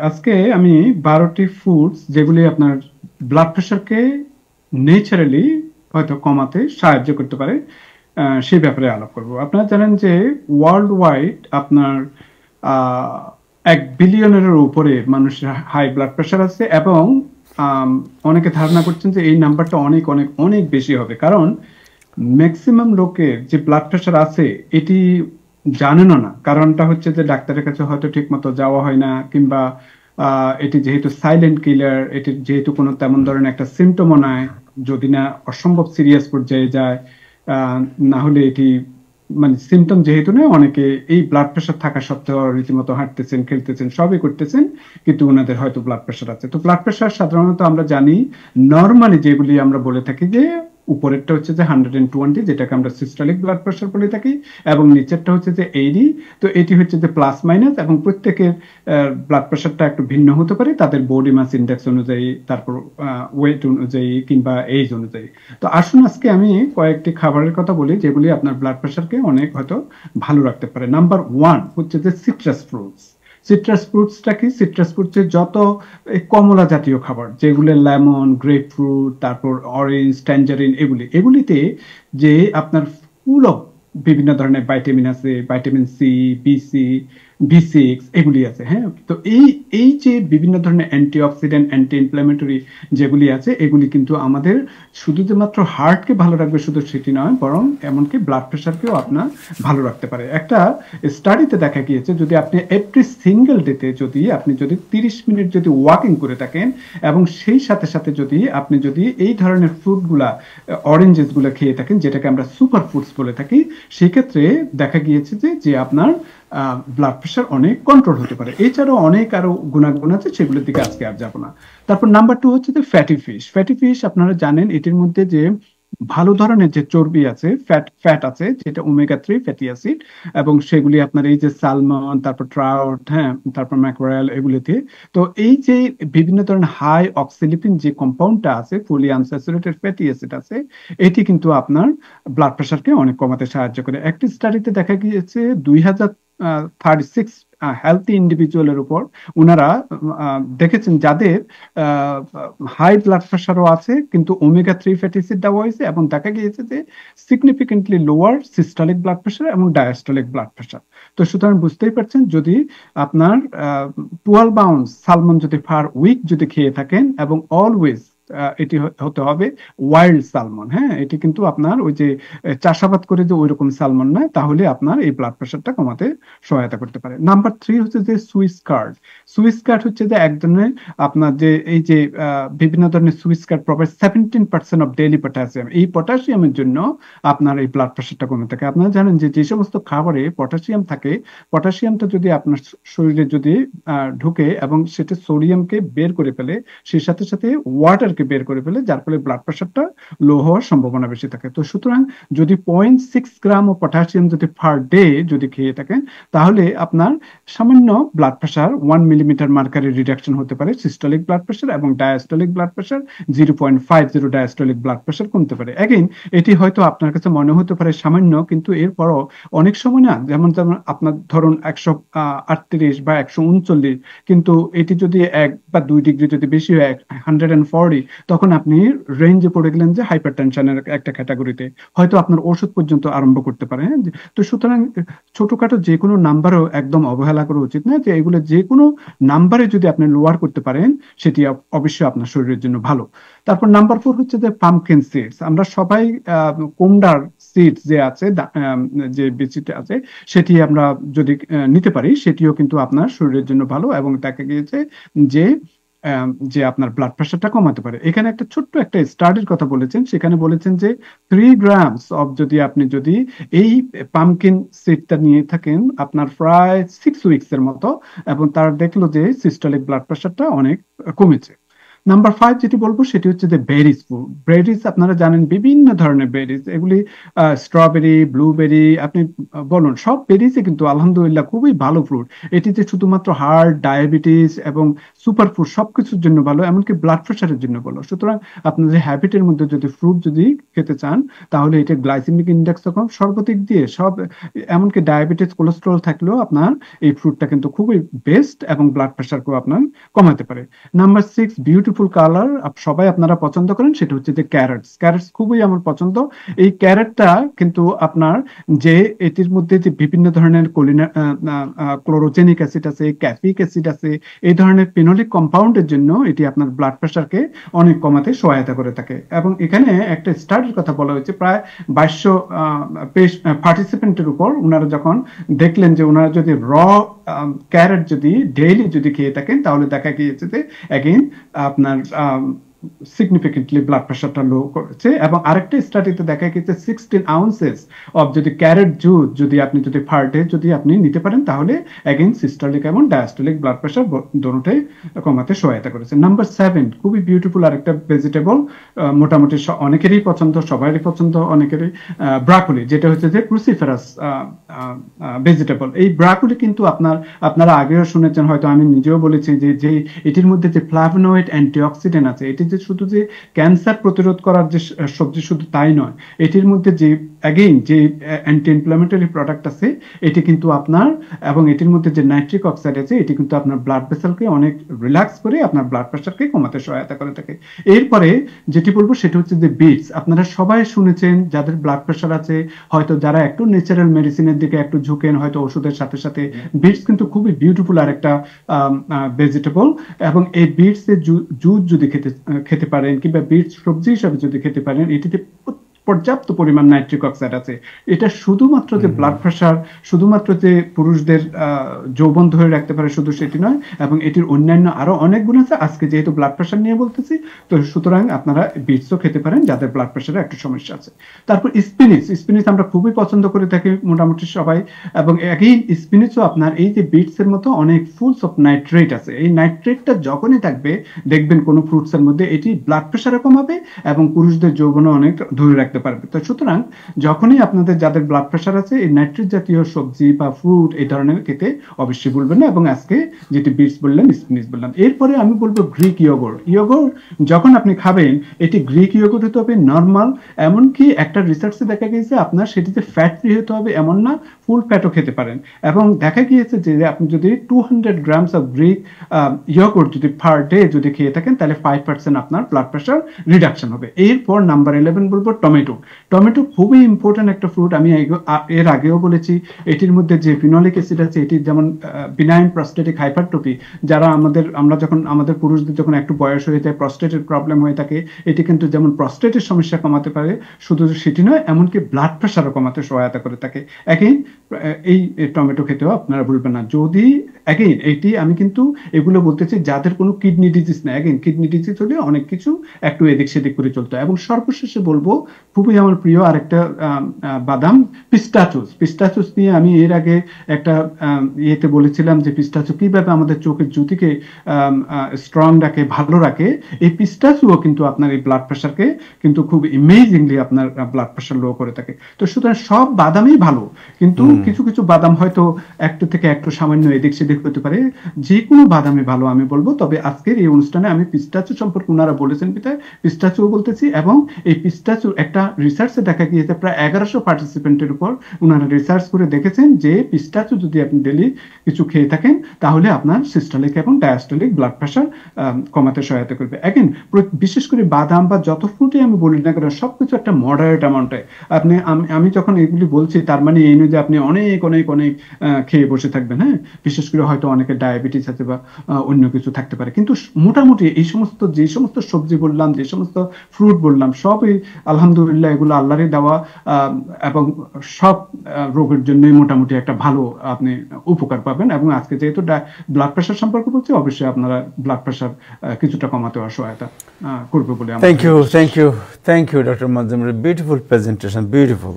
আজকে আমি 12টি ফুডস যেগুলি আপনার ব্লাড প্রেশারকে নেচারালি হয়তো কমাতে সাহায্য করতে পারে, সেই ব্যাপারে আলাপ করব। আপনারা জানেন যে ওয়ার্ল্ড ওয়াইড আপনার আহ, 1 বিলিয়নেরও উপরে মানুষের হাই ব্লাড প্রেশার আছে, এবং আম, অনেকে ধারণা করছেন যে এই নাম্বারটা অনেক অনেক অনেক বেশি হবে, কারণ ম্যাক্সিমাম লোকের যে ব্লাড প্রেশার আছে এটি জানেনও না। কারণটা হচ্ছে যে ডাক্তারের কাছে হয়তো ঠিক মতো যাওয়া হয় না, কিংবা এটি যেহেতু সাইলেন্ট কিলার, এটি যেহেতু কোনো তেমন ধরনের একটা সিমটমও নাই, যদি না অসম্ভব সিরিয়াস পর্যায়ে যায়, আহ, না হলে এটি মানে সিমটম যেহেতু না, অনেকে এই ব্লাড প্রেশার থাকা সত্ত্বেও রীতিমতো হাঁটতেছেন, খেলতেছেন, সবই করতেছেন, কিন্তু ওনাদের হয়তো ব্লাড প্রেশার আছে। তো ব্লাড প্রেশার সাধারণত আমরা জানি নর্মালি যেগুলি আমরা বলে থাকি যে উপরেরটা হচ্ছে যে 120, যেটাকে আমরা সিস্টোলিক ব্লাড প্রেশার বলে থাকি, এবং নিচেরটা হচ্ছে যে 80। তো এটি হচ্ছে যে প্লাস মাইনাস, এবং প্রত্যেকের ব্লাড প্রেশারটা একটু ভিন্ন হতে পারে তাদের বডি মাস ইন্ডেক্স অনুযায়ী, তারপর ওয়েট অনুযায়ী, কিংবা এজ অনুযায়ী। তো আসুন আজকে আমি কয়েকটি খাবারের কথা বলি যেগুলি আপনার ব্লাড প্রেশারকে অনেক হয়তো ভালো রাখতে পারে। নাম্বার 1 হচ্ছে যে সিট্রাস ফ্রুটস। সিট্রাস ফ্রুটসটা কি? সিট্রাস ফ্রুটসের যত এই কমলা জাতীয় খাবার, যেগুলো লেমন, গ্রেপ ফ্রুট, তারপর অরেঞ্জ, ট্যাঞ্জারিন, এগুলিতে যে আপনার ফুল অফ বিভিন্ন ধরনের ভাইটামিন আছে, ভাইটামিন সি, বি সিক্স, এগুলি আছে। হ্যাঁ, তো এই এই যে বিভিন্ন ধরনের অ্যান্টিঅক্সিডেন্ট, অ্যান্টি ইনফ্ল্যামেটরি যেগুলি আছে, এগুলি কিন্তু আমাদের শুধু যে মাত্র হার্টকে ভালো রাখবে শুধু সেটি নয়, বরং এমনকি ব্লাড প্রেশারকেও আপনার ভালো রাখতে পারে। একটা স্টাডিতে দেখা গিয়েছে যদি আপনি এভরি সিঙ্গেল ডেতে যদি 30 মিনিট যদি ওয়াকিং করে থাকেন, এবং সেই সাথে সাথে যদি আপনি এই ধরনের ফ্রুটগুলা, অরেঞ্জেস গুলা খেয়ে থাকেন, যেটাকে আমরা সুপার ফুডস বলে থাকি, সেক্ষেত্রে দেখা গিয়েছে যে আপনার ব্লাড প্রেশার অনেক কন্ট্রোল হতে পারে। এছাড়াও অনেক আরো গুণাগুণ আছে, সেগুলোর দিকে আজকে আর যাবো না। তারপর নাম্বার 2 হচ্ছে যে ফ্যাটি ফিশ। ফ্যাটি ফিশ আপনারা জানেন এটির মধ্যে যে ভালো ধরনের যে চর্বি আছে, ফ্যাট আছে, যেটা ওমেগা 3 ফ্যাটি অ্যাসিড, এবং সেগুলি আপনার এই যে সালমন, তারপর ট্রাউট, হ্যাঁ, তারপর ম্যাকরেল, এগুলিতে। তো এই যে বিভিন্ন ধরনের হাই অক্সিলিপিন যে কম্পাউন্ডটা আছে, ফুলি আনস্যাচুরেটেড ফ্যাটি অ্যাসিড আছে, এটি কিন্তু আপনার ব্লাড প্রেশারকে অনেক কমাতে সাহায্য করে। একটি স্টাডিতে দেখা গিয়েছে 2036 হেলথি ইন্ডিভিজুয়ালের উপর ওনারা দেখেছেন যাদের হাই ব্লাড প্রেশারও আছে, কিন্তু ওমেগা 3 ফ্যাটি অ্যাসিড দেওয়া হয়েছে, এবং দেখা গিয়েছে যে significantly lower systolic blood pressure এবং ডায়াস্টোলিক ব্লাড প্রেশার। তো সুতরাং বুঝতেই পারছেন, যদি আপনার 12 আউন্স সালমন যদি পার উইক যদি খেয়ে থাকেন, এবং অলওয়েজ এটি হতে হবে ওয়াইল্ড সালমন। হ্যাঁ, এটি কিন্তু আপনার ওই যে চাষাবাদ করে যে ওইরকম সালমন নয়, তাহলে আপনার এই ব্লাড প্রেশারটা কমাতে সহায়তা করতে পারে। নাম্বার 3 হচ্ছে যে সুইস কার্ড। সুইস কার্ড হচ্ছে যে এক ধরনের আপনার যে এই যে বিভিন্ন ধরনের Swiss card provide 17% of daily potassium. এই পটাশিয়ামের জন্য আপনার এই ব্লাড প্রেশারটা কমে থাকে। আপনারা জানেন যে যে সমস্ত খাবারে পটাশিয়াম থাকে, পটাশিয়ামটা যদি আপনার শরীরে যদি ঢুকে এবং সেটা সোডিয়ামকে বের করে ফেলে, সেই সাথে সাথে ওয়াটারকে বের করে ফেলে, যার ফলে ব্লাড প্রেশারটা লো হওয়ার সম্ভাবনা বেশি থাকে। তো সুতরাং যদি 0.6 গ্রাম ও পটাশিয়াম যদি পার ডে যদি খেয়ে থাকেন, তাহলে আপনার সামান্য blood pressure 1 millimetre mercury reduction হতে পারে সিস্টোলিক ব্লাড প্রেশার, এবং diastolic blood pressure 0.50 diastolic blood pressure কমতে পারে। এগেইন এটি হয়তো আপনার কাছে মনে হতে পারে সামান্য, কিন্তু এরপরও অনেক সময় না, যেমন যেমন আপনার ধরুন 138 বা 139, কিন্তু এটি যদি 1 বা 2 ডিগ্রি যদি বেশি হয়, 140, তখন আপনি রেঞ্জে পড়ে গেলেন যে হাইপার টেনশনের একটা ক্যাটাগরিতে, হয়তো আপনার ওষুধ পর্যন্ত আরম্ভ করতে পারে। হ্যাঁ, তো সুতরাং ছোটখাটো যে কোনো নাম্বারও একদম অবহেলা করা উচিত না, যে এগুলো যে কোনো নাম্বারে যদি আপনি লোয়ার করতে পারেন, সেটি অবশ্যই আপনার শরীরের জন্য ভালো। তারপর নাম্বার 4 হচ্ছে যে পামকিন সিডস। আমরা সবাই কুমড়ার সিডস যে আছে, যে বীজটা আছে, সেটি আমরা যদি নিতে পারি, সেটিও কিন্তু আপনার শরীরের জন্য ভালো, এবং দেখা গিয়েছে যে যে আপনার ব্লাড প্রেশারটা কমাতে পারে। এখানে একটা ছোট্ট একটা স্টাডির কথা বলেছেন, সেখানে বলেছেন যে 3 গ্রামস অফ যদি এই পামকিন সিডটা নিয়ে থাকেন আপনার প্রায় 6 উইকস এর মতো, এবং তার দেখলো যে সিস্টোলিক ব্লাড প্রেশারটা অনেক কমেছে। নাম্বার 5 যেটি বলবো সেটি হচ্ছে যে বেরিজ ফুড। বেরিজ আপনারা জানেন বিভিন্ন ধরনের বেরিজ, এগুলি স্ট্রবেরি, ব্লুবেরি, আপনি বলুন, সব বেরিজে কিন্তু আলহামদুলিল্লাহ খুবই ভালো ফ্রুট। এটিতে শুধুমাত্র হার্ট, ডায়াবেটিস এবং সুপারফুড, সবকিছুর জন্য ভালো, এমনকি ব্লাড প্রেশারের জন্য ভালো। সুতরাং আপনাদের হ্যাবিটের মধ্যে যদি ফ্রুট যদি খেতে চান, তাহলে এটা গ্লাইসেমিক ইন্ডেক্স তখন সর্বাধিক দিয়ে সব, এমনকি ডায়াবেটিস কোলেস্টেরল থাকলেও আপনার এই ফ্রুটটা কিন্তু খুবই বেস্ট এবং ব্লাড প্রেশারকেও আপনার কমাতে পারে। নাম্বার 6, বিউটিফুল কালার সবাই আপনারা পছন্দ করেন, সেটা হচ্ছে যে ক্যারটস। ক্যারটস খুবই আমার পছন্দ। এই ক্যারটটা কিন্তু আপনার যে এটির মধ্যে যে বিভিন্ন ধরনের ক্লোরোজেনিক অ্যাসিড আছে, ক্যাফিক অ্যাসিড আছে, এই ধরনের ফিনোলিক কম্পাউন্ডের জন্য এটি আপনার ব্লাড প্রেশারকে অনেক কমাতে সহায়তা করে থাকে। এবং এখানে একটা স্টাডির কথা বলা হয়েছে, প্রায় 2200 পার্টিসিপেন্টের উপর ওনারা যখন দেখলেন যে ওনারা যদি ক্যারট যদি ডেইলি যদি খেয়ে থাকেন, তাহলে দেখা গিয়েছে যে অ্যাগেইন আপনার সিগনিফিকেন্টলি ব্লাড প্রেশারটা লো করেছে। এবং আরেকটা স্টাডিতে দেখা গেছে 16 আউন্সেস অফ যদি ক্যারট জুস যদি আপনি যদি পার ডে যদি আপনি নিতে পারেন, তাহলে অ্যাগেইন সিস্টোলিক এবং ডায়াস্টোলিক ব্লাড প্রেশার দুটোটাই কমাতে সহায়তা করেছে। নাম্বার 7, খুবই বিউটিফুল আরেকটা ভেজিটেবল, মোটামুটি অনেকেরই পছন্দ, সবারই পছন্দ, অনেকেরই, ব্রাকোলি, যেটা হচ্ছে যে ক্রুসিফেরাস ভেজিটেবল। এই ব্রাকোলি কিন্তু আপনারা আগেও শুনেছেন, হয়তো আমি নিজেও বলেছি যে এটির মধ্যে যে ফ্লাভোনয়েড অ্যান্টিঅক্সিডেন্ট আছে, এটি যে শুধু যে ক্যান্সার প্রতিরোধ করার যে সবজি শুধু তাই নয়, এটির মধ্যে যে অ্যাগেইন যে অ্যান্টি ইনফ্লামেটরি প্রোডাক্ট আছে, এটি কিন্তু আপনার, এবং এটির মধ্যে যে নাইট্রিক অক্সাইড আছে, এটি কিন্তু আপনার ব্লাড ভেসেলকে অনেক রিল্যাক্স করে আপনার ব্লাড প্রেশারকে কমাতে সহায়তা করে থাকে। এরপরে যেটি বলবো সেটা হচ্ছে যে বিটস। আপনারা সবাই শুনেছেন, যাদের ব্লাড প্রেশার আছে, হয়তো যারা একটু ন্যাচারাল মেডিসিনের দিকে একটু ঝুঁকেন, হয়তো ওষুধের সাথে সাথে বিটস কিন্তু খুবই বিউটিফুল আরেকটা ভেজিটেবল। এবং এই বিটস এর জুস যদি খেতে পারেন, কিংবা বিটস সবজি হিসাবে যদি খেতে পারেন, এটিতে পর্যাপ্ত পরিমাণ নাইট্রিক অক্সাইড আছে। এটা শুধুমাত্র যে ব্লাড প্রেশার, শুধুমাত্র যে পুরুষদের যৌবন ধরে রাখতে পারে শুধু সেটি নয়, এবং এটির অন্যান্য আরো অনেক গুণ আছে। আজকে যেহেতু ব্লাড প্রেশার নিয়ে বলতেছি, তো সুতরাং আপনারা বিটসও খেতে পারেন যাদের ব্লাড প্রেশারে একটু সমস্যা আছে। তারপর স্পিনিচ আমরা খুবই পছন্দ করে থাকি মোটামুটি সবাই। এবং এগেইন স্পিনিচও আপনার এই যে বিটস এর মতো অনেক ফুলস অফ নাইট্রেট আছে। এই নাইট্রেটটা যখনই থাকবে দেখবেন কোন ফ্রুটস এর মধ্যে, এটি ব্লাড প্রেশারও কমাবে এবং পুরুষদের যৌবনও অনেক ধরে রাখতে পারবে। তো সুতরাং যখনই আপনাদের যাদের ব্লাড প্রেশার আছে, এই নাইট্রেট জাতীয় সবজি বা ফ্রুট এই ধরনের খেতে অবশ্যই ভুলবেন না। এবং আজকে যেটি বিটস বললাম, স্পিনিচ বললাম, এরপরে আমি বলবো গ্রিক ইয়োগurt। যখন আপনি খাবেন, এটি গ্রিক ইয়োগurt হতে হবে নরমাল। এমনকি একটা রিসার্চে দেখা গিয়েছে আপনার সেটিতে ফ্যাট ফ্রি হতে হবে এমন না, ফুল ফ্যাটও খেতে পারেন। এবং দেখা গিয়েছে যে আপনি যদি 200 গ্রামস অফ গ্রিক ইয়োগurt যদি পার ডে যদি খেয়ে থাকেন, তাহলে 5% আপনার ব্লাড প্রেশার রিডাকশন হবে। এরপর নাম্বার 11 বলবো টমেটো খুবই ইম্পর্টেন্ট একটা ফ্রুট। আমি এর আগেও বলেছি, এটির মধ্যে যে ফিনোলিক অ্যাসিড আছে, এটি যেমন বিনাইন প্রস্টেটিক হাইপারট্রফি, যারা আমরা যখন আমাদের পুরুষদের যখন একটু বয়স হয়ে যায়, প্রস্টেটের প্রবলেম হয়ে থাকে, এটি কিন্তু যেমন প্রস্টেটের সমস্যা কমাতে পারে, শুধু সেটি নয়, এমনকি ব্লাড প্রেশারও কমাতে সহায়তা করে থাকে। এগেইন এই টমেটো খেতেও আপনারা ভুলবেন না। যদি এগেইন এইটি আমি কিন্তু এগুলো বলতেছি যাদের কোনো কিডনি ডিজিজ না, এগেইন কিডনি ডিজিজ হলে অনেক কিছু একটু এদিক সেদিক করে চলতে হয়। এবং সর্বশেষে বলবো, খুবই আমার প্রিয় আরেকটা বাদাম, পিস্তাচুস নিয়ে আমি এর আগে একটা ইয়েতে বলেছিলাম যে পিস্তাচু কিভাবে আমাদের চোখের জ্যোতিকে স্ট্রং রাখে, ভালো রাখে। এই পিস্তাচুও কিন্তু আপনার এই ব্লাড প্রেশারকে কিন্তু খুব ইমেজিংলি আপনার ব্লাড প্রেশার লো করে থাকে। তো সুতরাং সব বাদামই ভালো, কিন্তু কিছু কিছু বাদাম হয়তো একটু থেকে একটু সামান্য এদিক সেদিক হতে পারে। যে কোনো বাদামই ভালো আমি বলবো। তবে আজকের এই অনুষ্ঠানে আমি পিস্তাচু সম্পর্কে ওনারা বলেছেন বিধায় পিস্তাচুও বলতেছি। এবং এই পিস্তাচু একটা রিসার্চে দেখা গিয়েছে প্রায় 1100 পার্টিসিপেন্টের উপর ওনারা রিসার্চ করে দেখেছেন যে পিস্তাচু যদি আপনি ডেলি কিছু খেয়ে থাকেন, তাহলে আপনার সিস্টোলিক এবং ডায়াস্টোলিক ব্লাড প্রেশার কমাতে সহায়তা করবে। এগেন বিশেষ করে বাদাম বা যত ফ্রুটই আমি বলি না কেন, সবকিছু একটা মডারেট অ্যামাউন্টে। আমি যখন এগুলি বলছি, তার মানে এই নয় যে আপনি অনেক অনেক অনেক খেয়ে বসে থাকবেন। হ্যাঁ, বিশেষ করে হয়তো অনেকের ডায়াবেটিস আছে বা অন্য কিছু থাকতে পারে, কিন্তু মোটামুটি এই যে সমস্ত সবজি বললাম, যে সমস্ত ফ্রুট বললাম, সবই আলহামদুলিল্লাহ এগুলো আল্লাহরই দেওয়া, এবং সব রোগের জন্যই মোটামুটি একটা ভালো আপনি উপকার পাবেন। এবং আজকে যেহেতু ব্লাড প্রেশার সম্পর্কে বলছি, অবশ্যই আপনারা ব্লাড প্রেশার কিছুটা কমাতে সহায়তা করবে বলে। Thank you doctor Mozammel, beautiful presentation, beautiful.